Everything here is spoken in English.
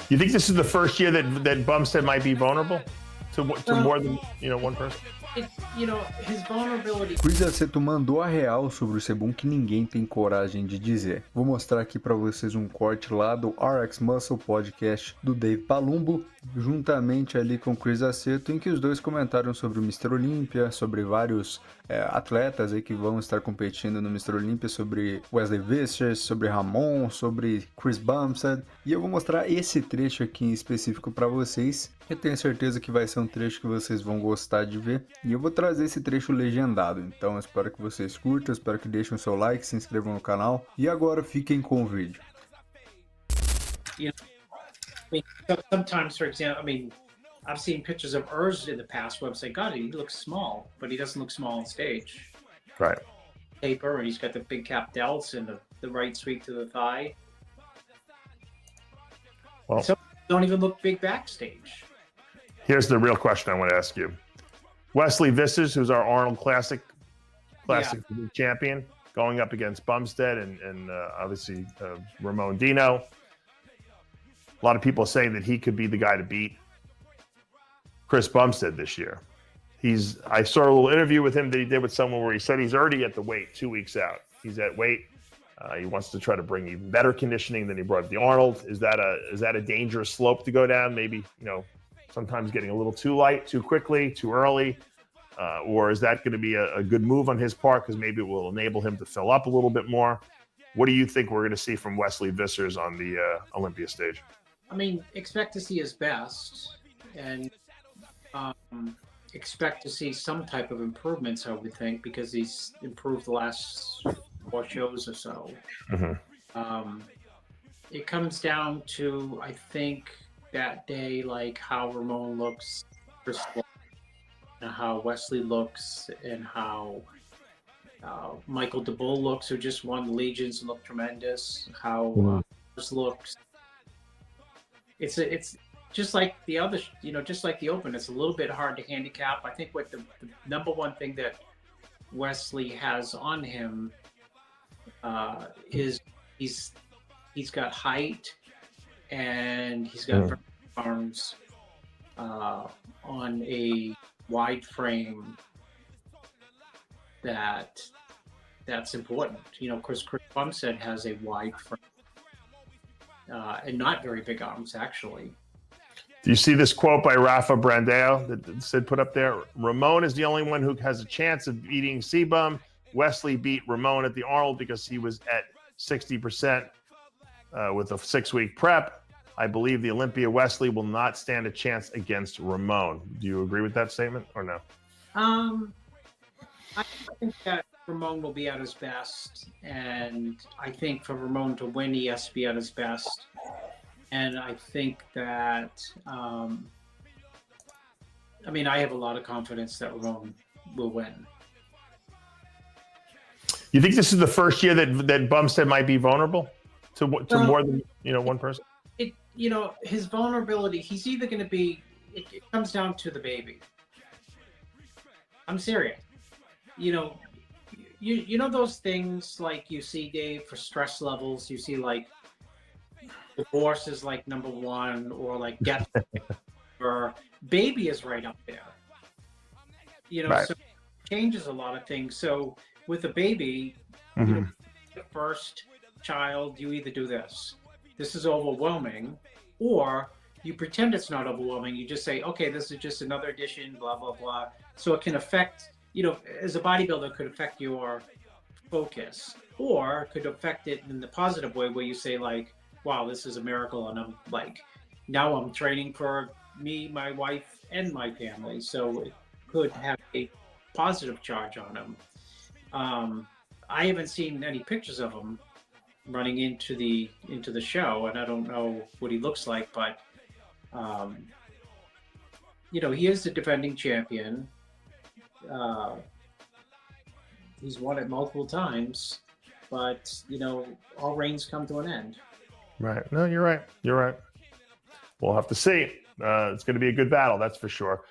You think this is the first year that Bumstead might be vulnerable to more than one person? His vulnerability. Chris Aceto mandou a real sobre o Cbum que ninguém tem coragem de dizer. Vou mostrar aqui para vocês um corte lá do RX Muscle Podcast do Dave Palumbo, juntamente ali com Chris Aceto, em que os dois comentaram sobre o Mr. Olympia, sobre vários atletas aí que vão estar competindo no Mr. Olympia, sobre Wesley Vissers, sobre Ramon, sobre Chris Bumstead, e eu vou mostrar esse trecho aqui em específico para vocês. Eu tenho certeza que vai ser um trecho que vocês vão gostar de ver, e eu vou trazer esse trecho legendado, então eu espero que vocês curtam, espero que deixem o seu like, se inscrevam no canal, e agora fiquem com o vídeo. Sometimes, for example, I've seen pictures of Urs in the past where I'm saying, God, he looks small, but he doesn't look small on stage. Right. Taper, and he's got the big cap delts and the right sweep to the thigh. Well, some don't even look big backstage. Here's the real question I want to ask you. Wesley Vissers, who's our Arnold Classic champion, going up against Bumstead and obviously Ramon Dino. A lot of people saying that he could be the guy to beat Chris Bumstead this year. I saw a little interview with him that he did with someone where he said he's already at the weight 2 weeks out. He's at weight. He wants to try to bring even better conditioning than he brought at the Arnold. Is that a dangerous slope to go down? Maybe, sometimes getting a little too light, too quickly, too early. Or is that going to be a good move on his part because maybe it will enable him to fill up a little bit more? What do you think we're going to see from Wesley Vissers on the Olympia stage? Expect to see his best and expect to see some type of improvements, I would think, because he's improved the last 4 shows or so. Mm-hmm. It comes down to, I think, that day, like how Ramon looks, and how Wesley looks, and how Michael DeBull looks, who just won the Legions and looked tremendous. How looks. It's just like the other, just like the Open. It's a little bit hard to handicap. I think what the number one thing that Wesley has on him is he's got height and he's got arms on a wide frame that's important. Chris Bumstead has a wide frame and not very big arms, actually. Do you see this quote by Rafa Brandao that Sid put up there? Ramon is the only one who has a chance of beating Cbum. Wesley beat Ramon at the Arnold because he was at 60% with a 6-week prep. I believe the Olympia Wesley will not stand a chance against Ramon. Do you agree with that statement or no? I think that Ramon will be at his best, and I think for Ramon to win, he has to be at his best. And I think that, I have a lot of confidence that Ramon will win. You think this is the first year that Bumstead might be vulnerable to more than one person? His vulnerability. He's either going to be. It comes down to the baby. I'm serious. You know those things like you see, Dave, for stress levels. You see like divorce is like number 1, or like death, or baby is right up there. Right. So it changes a lot of things. So with a baby, mm-hmm. The first child, you either do this is overwhelming, or you pretend it's not overwhelming. You just say, okay, this is just another addition, blah, blah, blah. So it can affect, as a bodybuilder, it could affect your focus, or it could affect it in the positive way where you say like, wow, this is a miracle. And I'm like, now I'm training for me, my wife, and my family. So it could have a positive charge on him. I haven't seen any pictures of him running into the show, and I don't know what he looks like, but he is the defending champion. He's won it multiple times, but all reigns come to an end. Right. No, you're right. We'll have to see. It's going to be a good battle, that's for sure.